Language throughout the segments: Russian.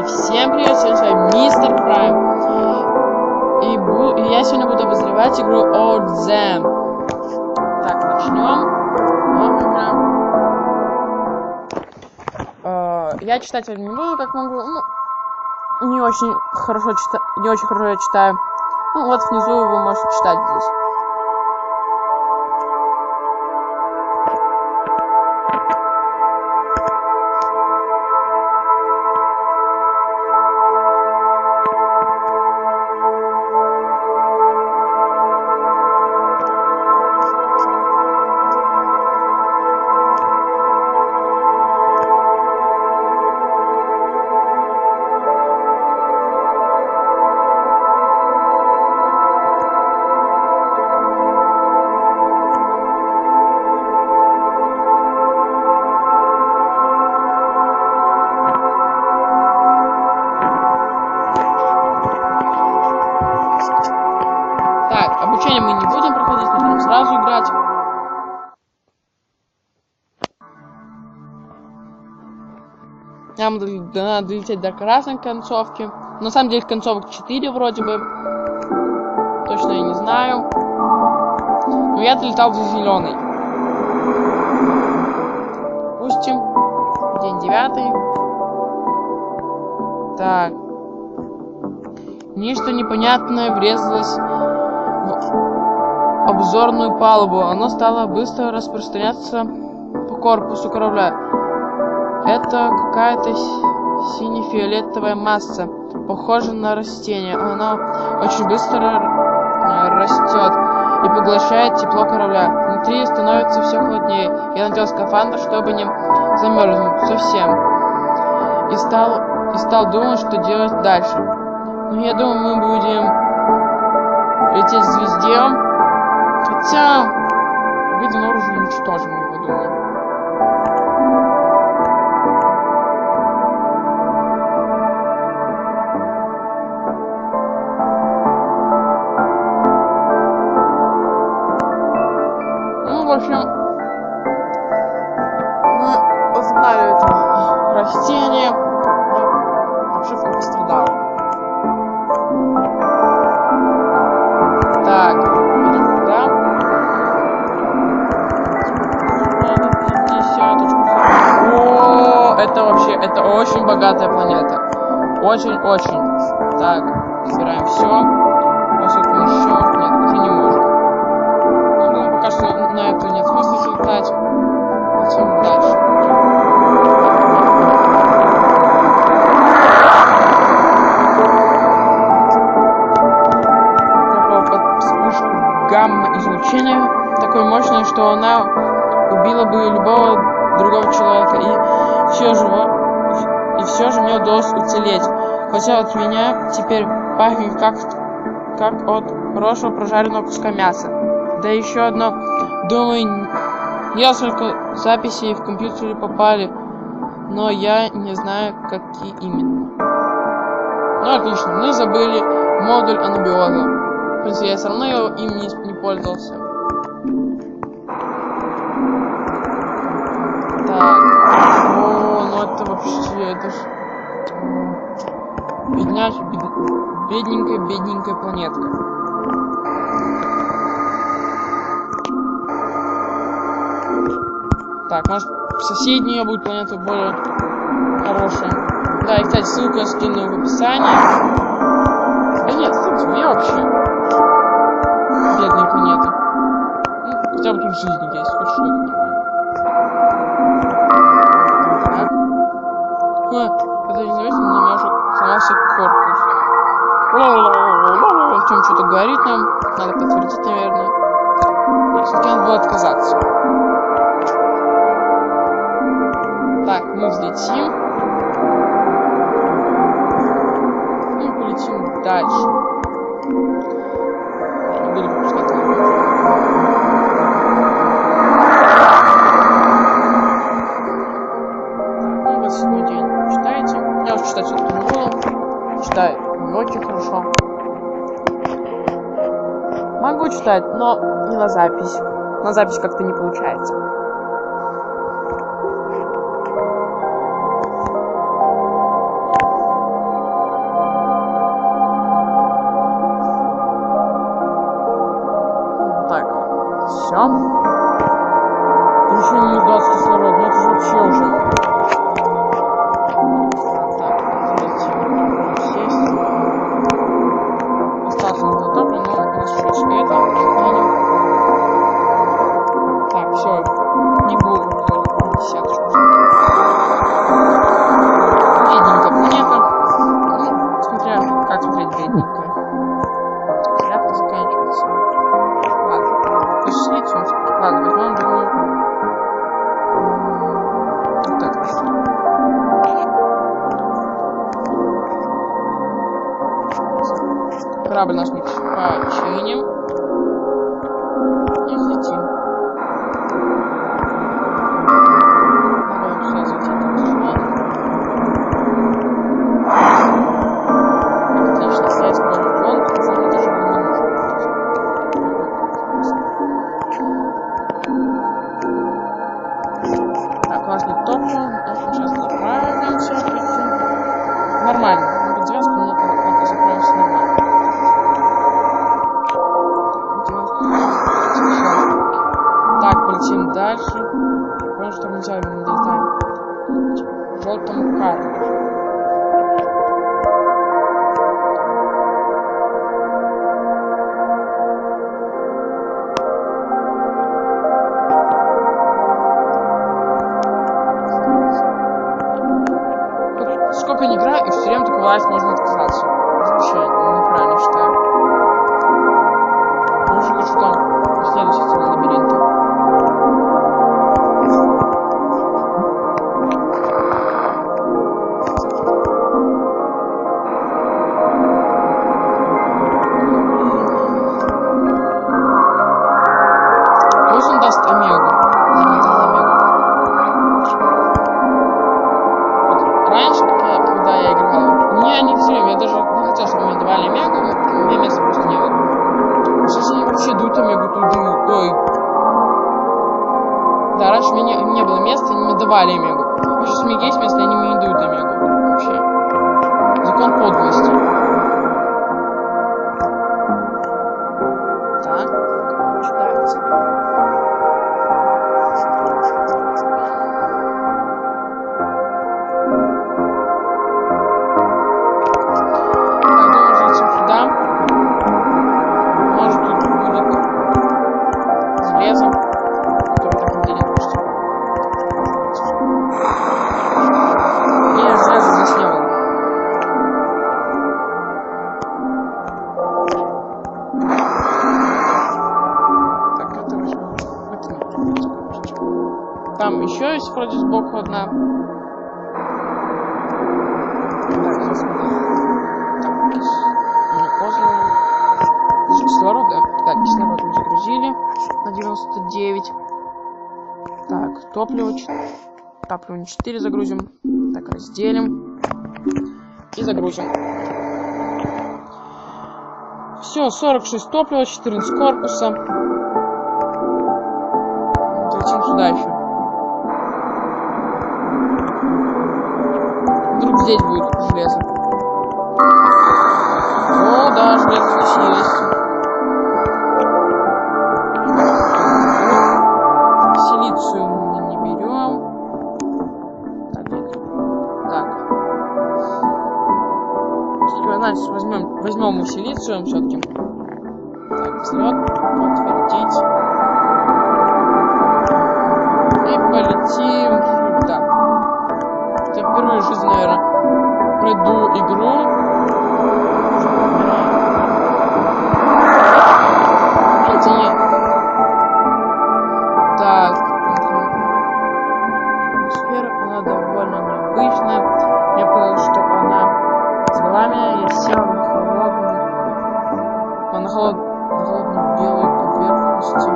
Всем привет, сегодня с вами Мистер Прайм. И я сегодня буду обозревать игру Old Them. Так, начнем. Я читать не буду, как могу. Не очень хорошо я читаю. Ну вот внизу вы можете читать здесь. Обучение мы не будем проходить, будем сразу играть. Нам надо долететь до красной концовки. На самом деле концовок 4 вроде бы. Точно я не знаю. Но я долетал до зеленой. Допустим. День 9. Так. Нечто непонятное врезалось обзорную палубу. Оно стало быстро распространяться по корпусу корабля. Это какая-то сине-фиолетовая масса, похожая на растение. Она очень быстро растет и поглощает тепло корабля. Внутри становится все холоднее. Я надел скафандр, чтобы не замерзнуть совсем. И стал думать, что делать дальше. Но я думаю, мы будем лететь к звезде. Хотя, выйдем наружу и уничтожим его, думаю. Ну, в общем, мы узнали это растение, но обшивка пострадала. Так. Это очень богатая планета. Очень-очень. Так, собираем все. Поскольку мы еще... Нет, уже не можем. Ну, думаю, пока что на это нет смысла залетать. Летим дальше. Попал под вспышку гамма-излучения. Такой мощной, что она убила бы любого другого человека. И все же мне удалось уцелеть. Хотя от меня теперь пахнет как от хорошего прожаренного куска мяса. Да еще одно. Думаю, несколько записей в компьютере попали, но я не знаю, какие именно. Ну отлично, мы забыли модуль анабиоза. В принципе, я все равно им не пользовался. Так. Это вообще, это ж бедненькая планетка. Так, может соседняя будет планета более хорошая. Да, и кстати, ссылку я скину в описании. Да нет, кстати, где вообще бедные планеты? Ну, хотя бы тут жизнь есть, хоть что-то нормально. Подожди, но у меня уже сломался корпус. Чем что-то говорит нам. Надо подтвердить, наверное. Все-таки надо было отказаться. Так, мы взлетим. И полетим дальше. Я не буду пропускать его. Свой день читаете. Я уже читать все-таки не буду. Читаю не очень хорошо. Могу читать, но не на запись. На запись как-то не получается. корабль наш мы починим. И взлетим. Надо сюда взлететь. Отлично, снять фон. Самое тоже было не нужно. Так, у нас нет топлива. Мы сейчас заправимся. Нормально. Под 90 минут мы заправимся нормально. Так, полетим дальше. Потому что мы взяли, мы долетаем. В желтом карте. Сколько не играю, и все время такой лайф можно отказаться. Вообще неправильно считаю. Лучше хочу там следующий лабиринты. Пусть он даст омегу. Раньше, когда я играл, мне они все время, я даже не хотел, чтобы мне давали омегу, но у меня места просто не было. Сейчас они вообще дают омегу туда. Ой. Да, раньше у меня не было места, они мне давали омегу. А сейчас у меня есть место, они мне не дают омегу. Вообще. Закон подлости. Так, читается. Там еще есть вроде сбоку одна. Кислород, да, кислород мы загрузили на 99. Так, топливо 4 загрузим. Так, разделим и загрузим. Все, 46 топлива, 14 корпуса. Летим сюда еще. Вдруг здесь будет железо. О, да, железо здесь есть. Силицию мы не берем. Так. Значит, возьмем мы силицию все-таки. Так, взлет, подтвердить. И полетим сюда. Это впервые в жизни, наверное, пройду игру. Хотя нет. Так. Атмосфера, она довольно необычная. Я понял, что она звала меня, я сел на холодную белой поверхности.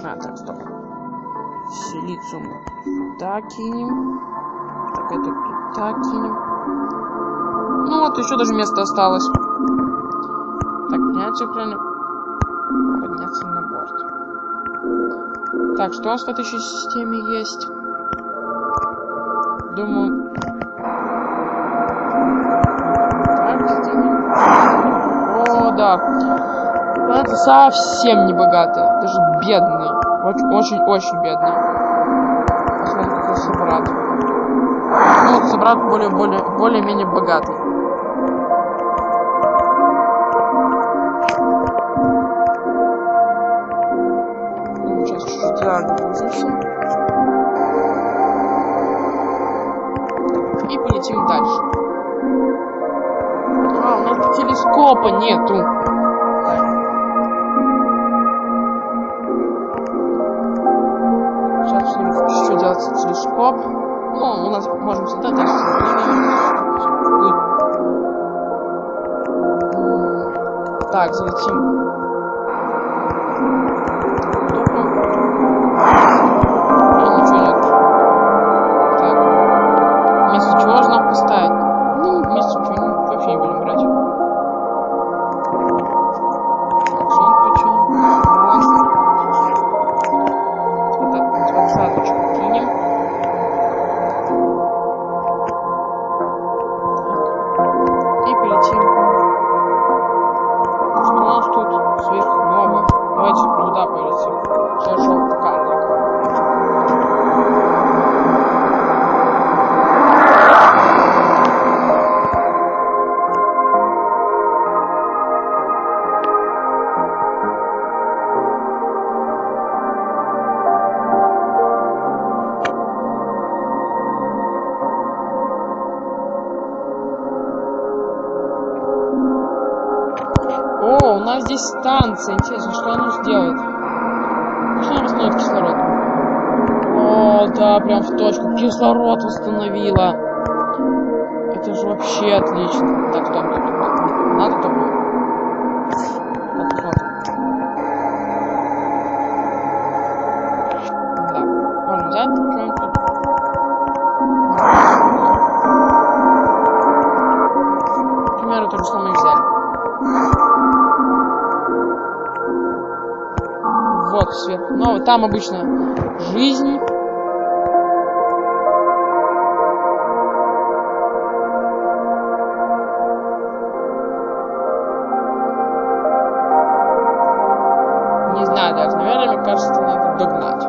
Так, стоп. Силициум так кинем. Так, это так кинем. Ну вот, еще даже место осталось. Так, подняться правильно. Подняться на борт. Так, что у нас в этой еще системе есть? Думаю... Так, сделаем. О, да. Это совсем не богатые. Даже бедные. Очень-очень бедные. Посмотрим, какой собрат. Ну, вот собрат более-менее богатый. Ну, сейчас чуть-чуть загрузимся. И полетим дальше. А, у нас телескопа нету. Сейчас посмотрим, что делать с телескоп. Ну, у нас можем всегда дальше. Так, залетим. Ничего нет. Так. Вместо чего же нам поставить? Ну, вместо чего вообще не будем брать. Так, сон починим. Двадцаточку кинем. Так. И полетим. Что у нас тут сверхновая? Давайте туда полетим. Желтый карлик. О, у нас здесь станция. Интересно, что она сделает? Что она восстановит кислород? О, да, прям в точку. Кислород восстановила. Это же вообще отлично. Так, стоп. Надо топливо. Так, посмотрим. Да, можем взять. Что-нибудь тут. К примеру, то же самое взяли. Вот сверху. Но там обычно жизнь. Не знаю, даже, наверное, мне кажется, надо догнать.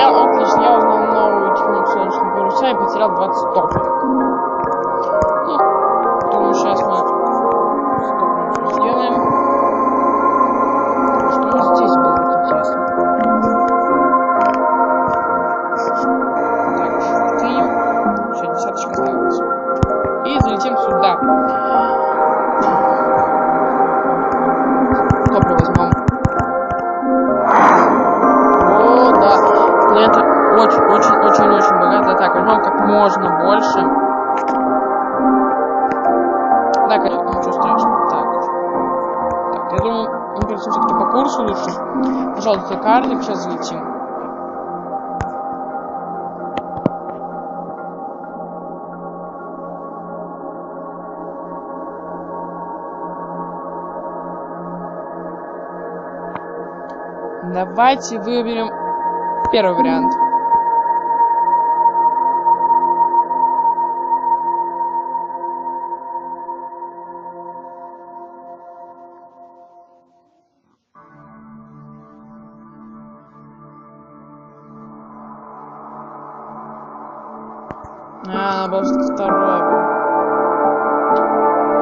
Отлично, я узнал новую технику солнечного паруса и потерял 20 топлива. Ну, думаю, сейчас мы стопливо сделаем. Что здесь было интересно? Так, кинем. Еще десяточка осталась. И залетим сюда. Топливо возьмем. Это очень-очень-очень богато. Так, возьмем как можно больше. Да, конечно, ничего страшного. Так, я думаю, мы полетим все-таки по курсу лучше. Пожалуйста, карлик, сейчас залетим. Давайте выберем первый вариант. Надо было второй.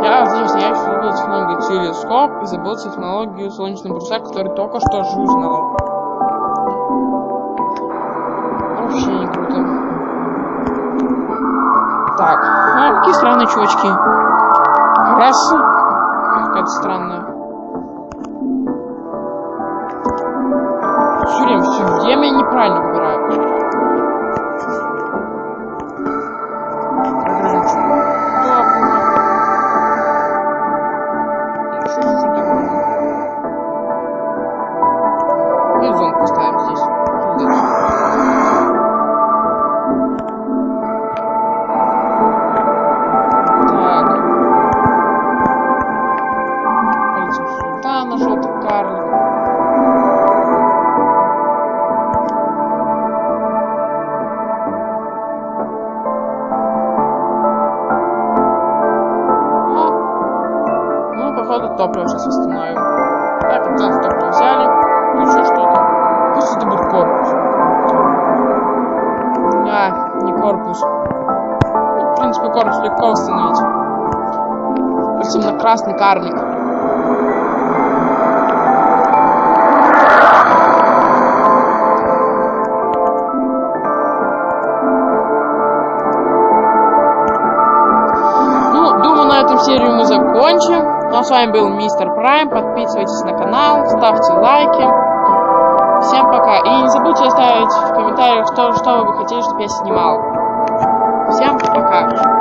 Я Да, конечно, я еще забыл технологию телескоп и забыл технологию солнечного бруса, который только что же узнал. Вообще не круто. Так, какие странные чувачки. Раса какая-то странная. Все время я неправильно выбираю. И зон поставим здесь. Так. Полетим сюда на желтый карлик. Походу топливо сейчас восстановим. Так, 15 топлива взяли. Еще что-то. Пусть это будет корпус. Не корпус. Ну, в принципе, корпус легко восстановить. Пусть именно красный карлик. Ну, думаю, на этом серию мы закончим. Ну а с вами был Мистер Прайм. Подписывайтесь на канал, ставьте лайки. Всем пока. И не забудьте оставить в комментариях, что вы бы хотели, чтобы я снимал. Всем пока.